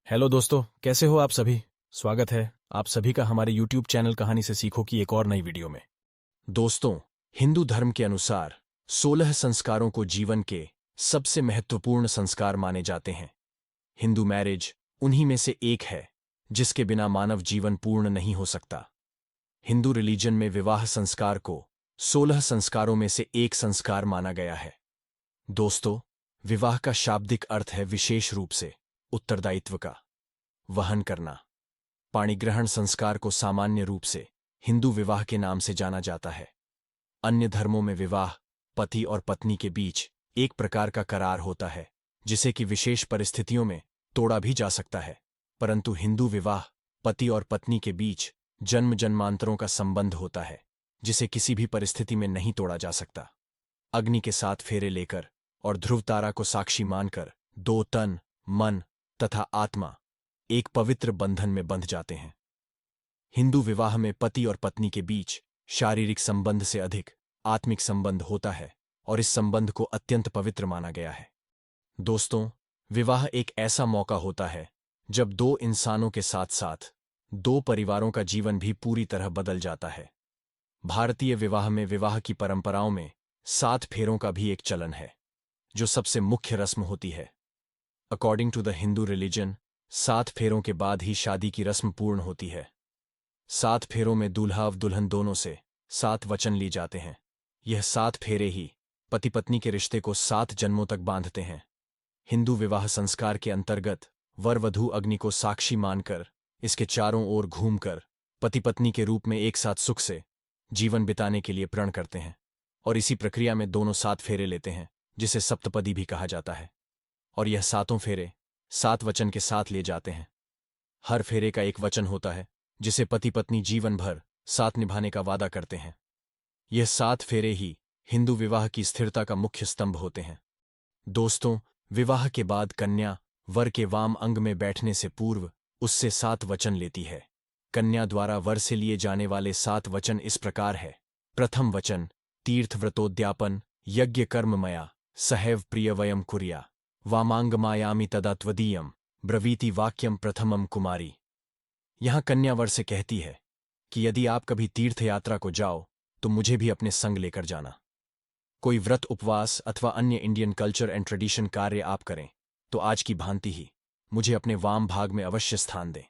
Hello दोस्तों, कैसे हो आप सभी। स्वागत है आप सभी का हमारे YouTube चैनल कहानी से सीखो की एक और नई वीडियो में। दोस्तों, हिंदू धर्म के अनुसार 16 संस्कारों को जीवन के सबसे महत्वपूर्ण संस्कार माने जाते हैं। हिंदू मैरिज उन्हीं में से एक है जिसके बिना मानव जीवन पूर्ण नहीं हो सकता। हिंदू रिलीजन में विवाह संस्कार को 16 संस्कारों में से एक संस्कार माना गया है। दोस्तों, विवाह का शाब्दिक अर्थ है विशेष रूप से उत्तरदायित्व का वहन करना। पाणिग्रहण संस्कार को सामान्य रूप से हिंदू विवाह के नाम से जाना जाता है। अन्य धर्मों में विवाह पति और पत्नी के बीच एक प्रकार का करार होता है जिसे कि विशेष परिस्थितियों में तोड़ा भी जा सकता है, परंतु हिंदू विवाह पति और पत्नी के बीच जन्म जन्मांतरों का संबंध होता है जिसे किसी भी परिस्थिति में नहीं तोड़ा जा सकता। अग्नि के 7 फेरे लेकर और ध्रुव तारा को साक्षी मानकर दो तन, मन तथा आत्मा एक पवित्र बंधन में बंध जाते हैं। हिंदू विवाह में पति और पत्नी के बीच शारीरिक संबंध से अधिक आत्मिक संबंध होता है और इस संबंध को अत्यंत पवित्र माना गया है। दोस्तों, विवाह एक ऐसा मौका होता है जब दो इंसानों के साथ साथ दो परिवारों का जीवन भी पूरी तरह बदल जाता है। भारतीय विवाह में विवाह की परंपराओं में 7 फेरों का भी एक चलन है जो सबसे मुख्य रस्म होती है। According to the Hindu religion 7 फेरों के बाद ही शादी की रस्म पूर्ण होती है। 7 फेरों में दूल्हा और दुल्हन दोनों से 7 वचन लिए जाते हैं। यह 7 फेरे ही पति पत्नी के रिश्ते को 7 जन्मों तक बांधते हैं। हिंदू विवाह संस्कार के अंतर्गत वर वधू अग्नि को साक्षी मानकर इसके चारों ओर घूमकर पति पत्नी के रूप में एक साथ सुख से जीवन बिताने के लिए प्रण करते हैं और इसी प्रक्रिया में दोनों 7 फेरे लेते हैं जिसे सप्तपदी भी कहा जाता है। और यह 7 फेरे 7 वचन के साथ लिए जाते हैं। हर फेरे का एक वचन होता है जिसे पति पत्नी जीवन भर साथ निभाने का वादा करते हैं। यह 7 फेरे ही हिंदू विवाह की स्थिरता का मुख्य स्तंभ होते हैं। दोस्तों, विवाह के बाद कन्या वर के वाम अंग में बैठने से पूर्व उससे 7 वचन लेती है। कन्या द्वारा वर से लिए जाने वाले 7 वचन इस प्रकार है। प्रथम वचन, तीर्थ व्रतोद्यापन यज्ञ कर्म मया सहैव प्रिय वयम कुर्या वामांगमायामि तदा त्वदीयम ब्रवीति वाक्यम प्रथमम कुमारी। यहां कन्या वर से कहती है कि यदि आप कभी तीर्थ यात्रा को जाओ तो मुझे भी अपने संग लेकर जाना। कोई व्रत उपवास अथवा अन्य इंडियन कल्चर एंड ट्रेडिशन कार्य आप करें तो आज की भांति ही मुझे अपने वाम भाग में अवश्य स्थान दें।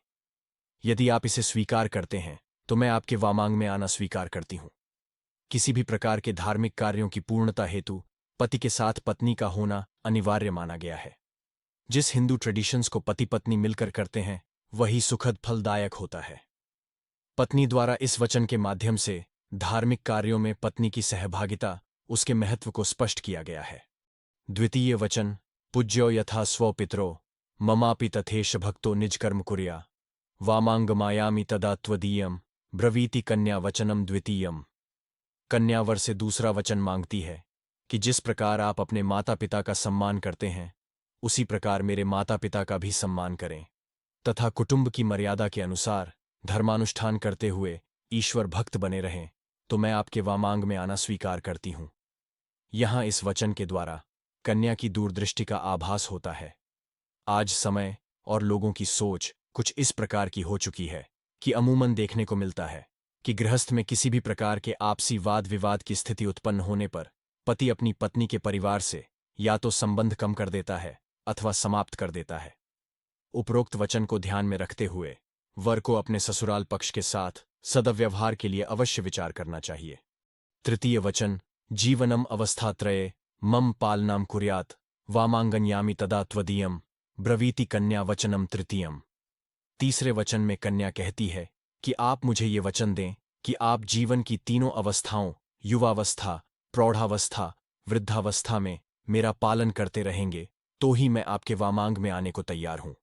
यदि आप इसे स्वीकार करते हैं तो मैं आपके वामांग में आना स्वीकार करती हूं। किसी भी प्रकार के धार्मिक कार्यों की पूर्णता हेतु पति के साथ पत्नी का होना अनिवार्य माना गया है। जिस हिंदू ट्रेडिशंस को पति पत्नी मिलकर करते हैं वही सुखद फलदायक होता है। पत्नी द्वारा इस वचन के माध्यम से धार्मिक कार्यों में पत्नी की सहभागिता उसके महत्व को स्पष्ट किया गया है। द्वितीय वचन, पूज्यो यथा स्व पितरो ममापि तथेश भक्तो निज कर्म कुर्या वामांगमायामि तदा त्वदीयम ब्रवीति कन्या वचनम द्वितीयम। कन्या वर से दूसरा वचन मांगती है कि जिस प्रकार आप अपने माता पिता का सम्मान करते हैं उसी प्रकार मेरे माता पिता का भी सम्मान करें तथा कुटुंब की मर्यादा के अनुसार धर्मानुष्ठान करते हुए ईश्वर भक्त बने रहें, तो मैं आपके वामांग में आना स्वीकार करती हूं। यहां इस वचन के द्वारा कन्या की दूरदृष्टि का आभास होता है। आज समय और लोगों की सोच कुछ इस प्रकार की हो चुकी है कि अमूमन देखने को मिलता है कि गृहस्थ में किसी भी प्रकार के आपसी वाद विवाद की स्थिति उत्पन्न होने पर पति अपनी पत्नी के परिवार से या तो संबंध कम कर देता है अथवा समाप्त कर देता है। उपरोक्त वचन को ध्यान में रखते हुए वर को अपने ससुराल पक्ष के साथ सदव्यवहार के लिए अवश्य विचार करना चाहिए। तृतीय वचन, जीवनम अवस्थात्रये मम पालनाम कुर्यात वामांगन्यामि तदा त्वदीयम ब्रवीति कन्या वचनम तृतीयम। तीसरे वचन में कन्या कहती है कि आप मुझे ये वचन दें कि आप जीवन की तीनों अवस्थाओं युवावस्था, प्रौढ़ावस्था, वृद्धावस्था में मेरा पालन करते रहेंगे, तो ही मैं आपके वामांग में आने को तैयार हूं।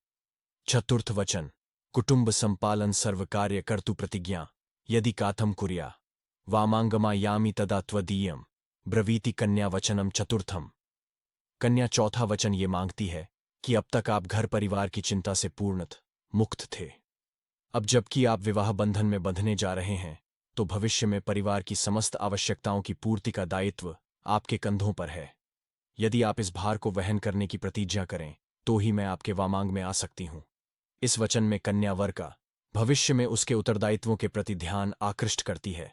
चतुर्थ वचन, कुटुंब संपालन सर्व कार्य कर्तु प्रतिज्ञा यदि काथम कुर्या वामांगमा यामि तदा त्वदीयम ब्रवीति कन्या वचनम चतुर्थम। कन्या चौथा वचन ये मांगती है कि अब तक आप घर परिवार की चिंता से पूर्णतः मुक्त थे। अब जबकि आप विवाह बंधन में बंधने जा रहे हैं तो भविष्य में परिवार की समस्त आवश्यकताओं की पूर्ति का दायित्व आपके कंधों पर है। यदि आप इस भार को वहन करने की प्रतिज्ञा करें तो ही मैं आपके वामांग में आ सकती हूं। इस वचन में कन्या वर का भविष्य में उसके उत्तरदायित्वों के प्रति ध्यान आकृष्ट करती है।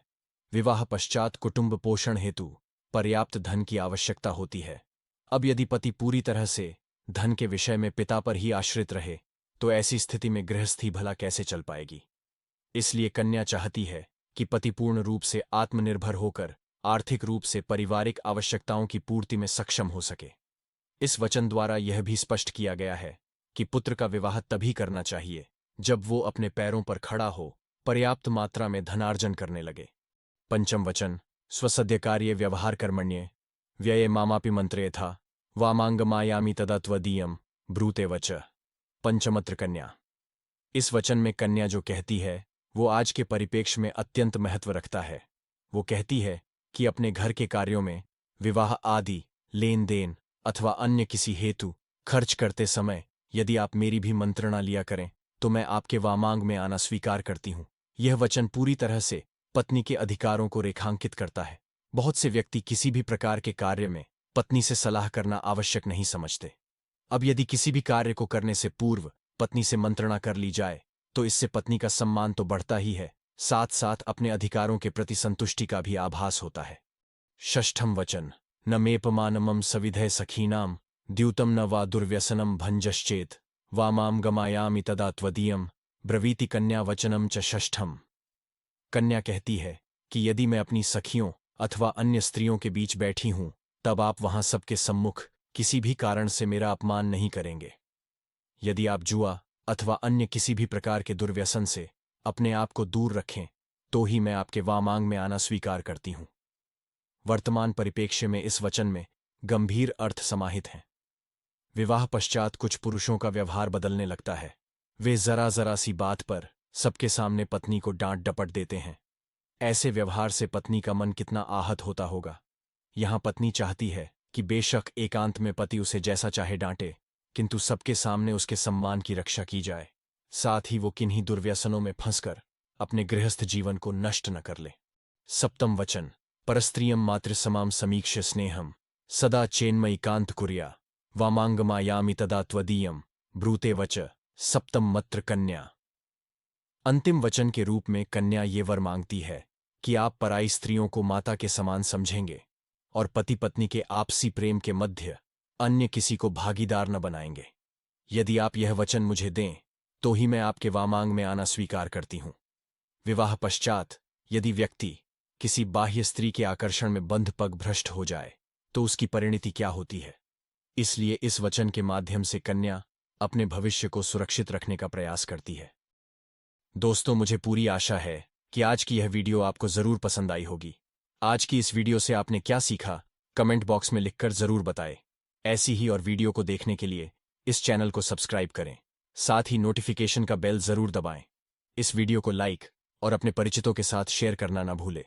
विवाह पश्चात कुटुंब पोषण हेतु पर्याप्त धन की आवश्यकता होती है। अब यदि पति पूरी तरह से धन के विषय में पिता पर ही आश्रित रहे तो ऐसी स्थिति में गृहस्थी भला कैसे चल पाएगी। इसलिए कन्या चाहती है कि पति पूर्ण रूप से आत्मनिर्भर होकर आर्थिक रूप से पारिवारिक आवश्यकताओं की पूर्ति में सक्षम हो सके। इस वचन द्वारा यह भी स्पष्ट किया गया है कि पुत्र का विवाह तभी करना चाहिए जब वो अपने पैरों पर खड़ा हो, पर्याप्त मात्रा में धनार्जन करने लगे। पंचम वचन स्वसद्य कार्य व्यवहार कर्मण्ये व्यये मामापि मंत्रे था वामांगमायामी तदा त्वदीयम ब्रूते वच। पंचमत्र कन्या। इस वचन में कन्या जो कहती है वो आज के परिप्रेक्ष्य में अत्यंत महत्व रखता है। वो कहती है कि अपने घर के कार्यों में विवाह आदि लेन देन अथवा अन्य किसी हेतु खर्च करते समय यदि आप मेरी भी मंत्रणा लिया करें तो मैं आपके वामांग में आना स्वीकार करती हूं। यह वचन पूरी तरह से पत्नी के अधिकारों को रेखांकित करता है। बहुत से व्यक्ति किसी भी प्रकार के कार्य में पत्नी से सलाह करना आवश्यक नहीं समझते। अब यदि किसी भी कार्य को करने से पूर्व पत्नी से मंत्रणा कर ली जाए तो इससे पत्नी का सम्मान तो बढ़ता ही है, साथ साथ अपने अधिकारों के प्रति संतुष्टि का भी आभास होता है। षष्ठम वचन न मेपमानमं सविधय सखीनाम द्यूतम न वा दुर्व्यसनम भंजश्चेत वामाम गमायामि तदा त्वदीयम ब्रवीति कन्या वचनम च षष्ठम। कन्या कहती है कि यदि मैं अपनी सखियों अथवा अन्य स्त्रियों के बीच बैठी हूं तब आप वहां सबके सम्मुख किसी भी कारण से मेरा अपमान नहीं करेंगे। यदि आप जुआ अथवा अन्य किसी भी प्रकार के दुर्व्यसन से अपने आप को दूर रखें तो ही मैं आपके वामांग में आना स्वीकार करती हूं। वर्तमान परिप्रेक्ष्य में इस वचन में गंभीर अर्थ समाहित हैं। विवाह पश्चात कुछ पुरुषों का व्यवहार बदलने लगता है। वे जरा जरा सी बात पर सबके सामने पत्नी को डांट डपट देते हैं। ऐसे व्यवहार से पत्नी का मन कितना आहत होता होगा। यहां पत्नी चाहती है कि बेशक एकांत में पति उसे जैसा चाहे डांटे, किंतु सबके सामने उसके सम्मान की रक्षा की जाए, साथ ही वो किन्हीं दुर्व्यसनों में फंसकर अपने गृहस्थ जीवन को नष्ट न कर ले। सप्तम वचन परस्त्रियम मातृसमाम समीक्ष्य स्नेहम सदा चेन्मयी कांत कुर्या वामांगमायामि तदा त्वदीयम ब्रूते वच। सप्तम मत्र कन्या। अंतिम वचन के रूप में कन्या ये वर मांगती है कि आप पराई स्त्रियों को माता के समान समझेंगे और पति पत्नी के आपसी प्रेम के मध्य अन्य किसी को भागीदार न बनाएंगे। यदि आप यह वचन मुझे दें तो ही मैं आपके वामांग में आना स्वीकार करती हूं। विवाह पश्चात यदि व्यक्ति किसी बाह्य स्त्री के आकर्षण में बंध पग भ्रष्ट हो जाए तो उसकी परिणति क्या होती है। इसलिए इस वचन के माध्यम से कन्या अपने भविष्य को सुरक्षित रखने का प्रयास करती है। दोस्तों, मुझे पूरी आशा है कि आज की यह वीडियो आपको जरूर पसंद आई होगी। आज की इस वीडियो से आपने क्या सीखा कमेंट बॉक्स में लिखकर जरूर बताएं। ऐसी ही और वीडियो को देखने के लिए इस चैनल को सब्सक्राइब करें, साथ ही नोटिफिकेशन का बेल जरूर दबाएं। इस वीडियो को लाइक और अपने परिचितों के साथ शेयर करना ना भूलें।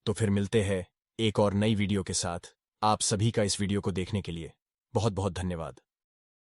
तो फिर मिलते हैं एक और नई वीडियो के साथ। आप सभी का इस वीडियो को देखने के लिए बहुत बहुत धन्यवाद।